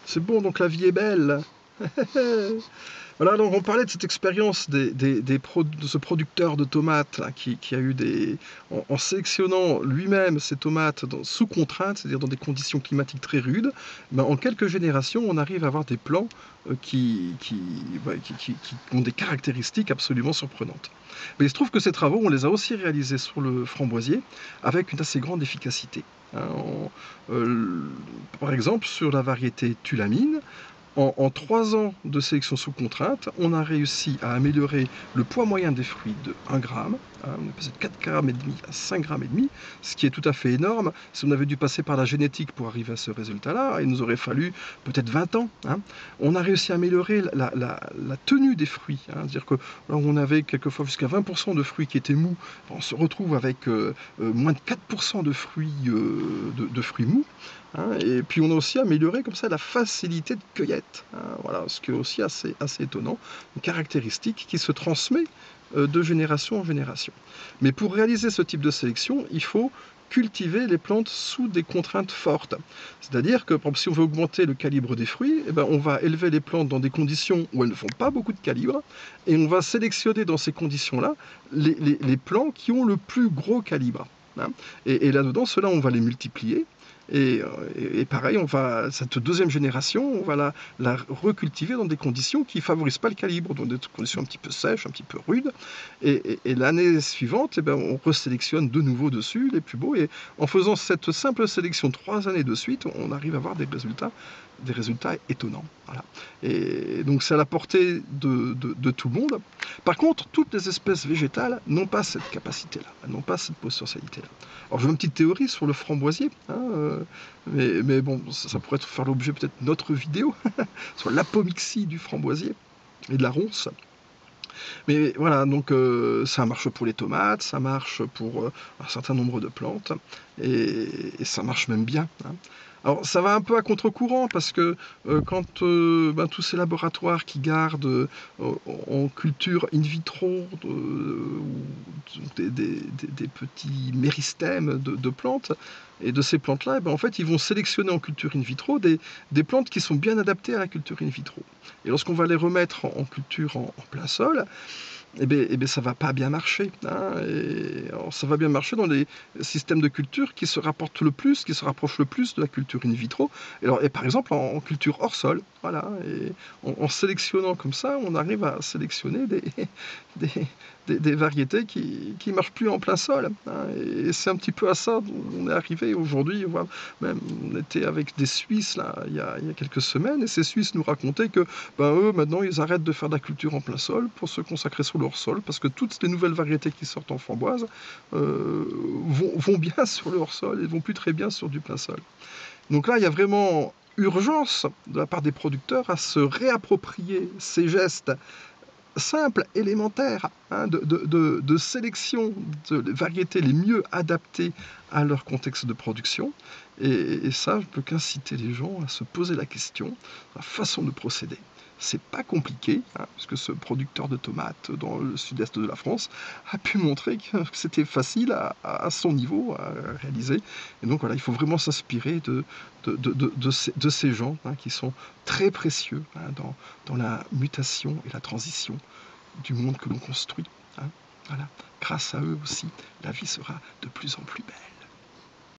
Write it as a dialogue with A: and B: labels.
A: C'est bon, donc la vie est belle. Voilà, donc on parlait de cette expérience de ce producteur de tomates là, qui a eu en sélectionnant lui-même ses tomates sous contrainte, c'est-à-dire dans des conditions climatiques très rudes, ben, en quelques générations, on arrive à avoir des plants qui ont des caractéristiques absolument surprenantes. Mais il se trouve que ces travaux, on les a aussi réalisés sur le framboisier avec une assez grande efficacité. Hein, par exemple, sur la variété Tulamine, en 3 ans de sélection sous contrainte, on a réussi à améliorer le poids moyen des fruits de 1 gramme. Hein, on est passé de 4,5 grammes à 5,5 grammes, ce qui est tout à fait énorme. Si on avait dû passer par la génétique pour arriver à ce résultat-là, il nous aurait fallu peut-être 20 ans. Hein. On a réussi à améliorer la tenue des fruits. Hein, c'est-à-dire que là où on avait quelquefois jusqu'à 20% de fruits qui étaient mous, on se retrouve avec moins de 4% de fruits mous. Hein, et puis on a aussi amélioré comme ça la facilité de cueillette. Hein, voilà, ce qui est aussi assez étonnant, une caractéristique qui se transmet de génération en génération. Mais pour réaliser ce type de sélection, il faut cultiver les plantes sous des contraintes fortes. C'est-à-dire que, par exemple, si on veut augmenter le calibre des fruits, eh ben, on va élever les plantes dans des conditions où elles ne font pas beaucoup de calibre, et on va sélectionner dans ces conditions-là les plants qui ont le plus gros calibre. Hein. Et là-dedans, ceux-là, on va les multiplier. Et pareil, cette deuxième génération, on va la recultiver dans des conditions qui ne favorisent pas le calibre, dans des conditions un petit peu sèches, un petit peu rudes. Et l'année suivante, eh ben, on resélectionne de nouveau dessus les plus beaux. Et en faisant cette simple sélection 3 années de suite, on arrive à avoir des résultats étonnants. Voilà. Et donc c'est à la portée de tout le monde. Par contre, toutes les espèces végétales n'ont pas cette capacité-là, n'ont pas cette potentialité-là. Alors j'ai une petite théorie sur le framboisier, hein, mais bon, ça pourrait faire l'objet peut-être d'une autre vidéo, sur l'apomixie du framboisier et de la ronce. Mais voilà, donc ça marche pour les tomates, ça marche pour un certain nombre de plantes, et ça marche même bien. Hein. Alors ça va un peu à contre-courant parce que quand tous ces laboratoires qui gardent en culture in vitro des petits méristèmes de plantes, et de ces plantes-là, en fait, ils vont sélectionner en culture in vitro des plantes qui sont bien adaptées à la culture in vitro. Et lorsqu'on va les remettre en culture en plein sol, ça va pas bien marcher. Hein, alors, ça va bien marcher dans les systèmes de culture qui se rapprochent le plus de la culture in vitro. Et par exemple, en culture hors sol. Voilà. Et en sélectionnant comme ça, on arrive à sélectionner des variétés qui ne marchent plus en plein sol. Hein, et c'est un petit peu à ça qu'on est arrivé aujourd'hui. Même, on était avec des Suisses là, il y a quelques semaines, et ces Suisses nous racontaient que eux, maintenant, ils arrêtent de faire de la culture en plein sol pour se consacrer sur leur sol, parce que toutes les nouvelles variétés qui sortent en framboise vont bien sur leur sol et vont plus très bien sur du plein sol. Donc là, il y a vraiment urgence de la part des producteurs à se réapproprier ces gestes simples, élémentaires, hein, de sélection de variétés les mieux adaptées à leur contexte de production. Et ça, je ne peux qu'inciter les gens à se poser la question, la façon de procéder. C'est pas compliqué, hein, puisque ce producteur de tomates dans le sud-est de la France a pu montrer que c'était facile à son niveau à réaliser. Et donc voilà, il faut vraiment s'inspirer de ces gens, hein, qui sont très précieux, hein, dans la mutation et la transition du monde que l'on construit. Hein. Voilà. Grâce à eux aussi, la vie sera de plus en plus belle.